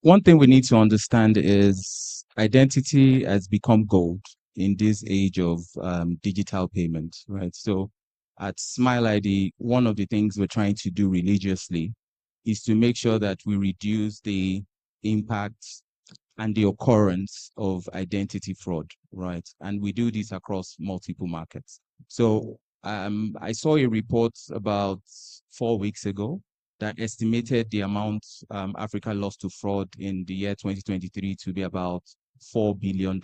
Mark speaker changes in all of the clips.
Speaker 1: one thing we need to understand is identity has become gold in this age of digital payment, right? So at Smile ID, one of the things we're trying to do religiously is to make sure that we reduce the impact and the occurrence of identity fraud, right? And we do this across multiple markets. So I saw a report about 4 weeks ago that estimated the amount Africa lost to fraud in the year 2023 to be about $4 billion.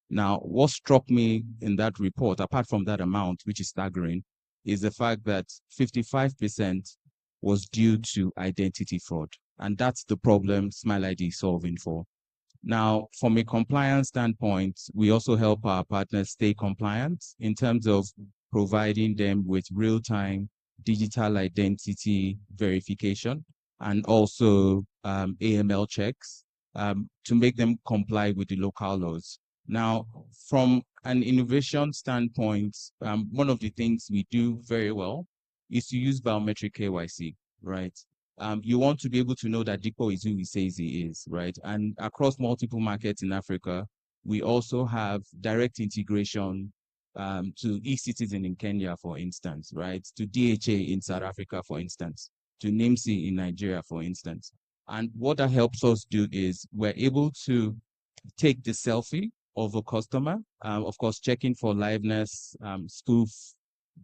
Speaker 1: Now, what struck me in that report, apart from that amount, which is staggering, is the fact that 55% was due to identity fraud. And that's the problem Smile ID is solving for. Now, from a compliance standpoint, we also help our partners stay compliant in terms of providing them with real-time digital identity verification and also AML checks to make them comply with the local laws. Now, from an innovation standpoint, one of the things we do very well is to use biometric KYC, right? You want to be able to know that Dikpo is who he says he is, right? And across multiple markets in Africa, we also have direct integration to eCitizen in Kenya, for instance, right? To DHA in South Africa, for instance, to NIMSI in Nigeria, for instance. And what that helps us do is we're able to take the selfie of a customer, of course, checking for liveness, spoof,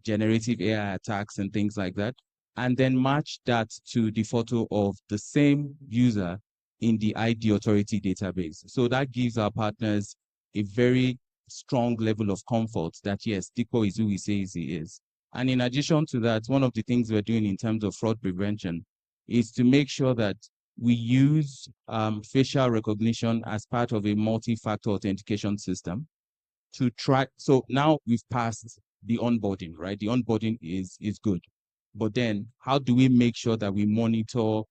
Speaker 1: generative AI attacks and things like that, and then match that to the photo of the same user in the ID Authority database. So that gives our partners a very strong level of comfort that, yes, Dikpo is who he says he is. And in addition to that, one of the things we're doing in terms of fraud prevention is to make sure that we use facial recognition as part of a multi-factor authentication system to track. So now we've passed the onboarding, right? The onboarding is good. But then how do we make sure that we monitor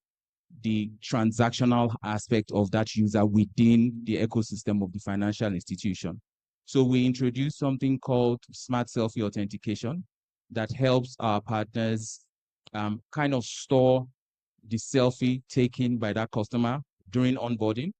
Speaker 1: the transactional aspect of that user within the ecosystem of the financial institution? So we introduced something called Smart Selfie Authentication that helps our partners kind of store the selfie taken by that customer during onboarding.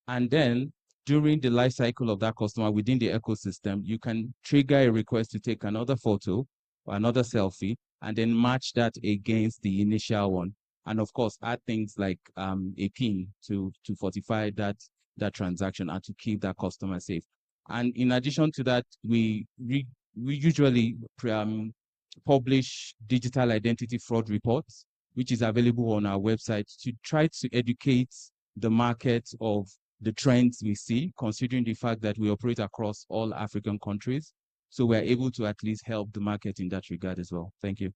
Speaker 1: And then during the life cycle of that customer within the ecosystem, you can trigger a request to take another photo or another selfie and then match that against the initial one. And of course, add things like a PIN to fortify that transaction and to keep that customer safe. And in addition to that, we usually publish digital identity fraud reports, which is available on our website to try to educate the market of the trends we see, considering the fact that we operate across all African countries. So we're able to at least help the market in that regard as well. Thank you.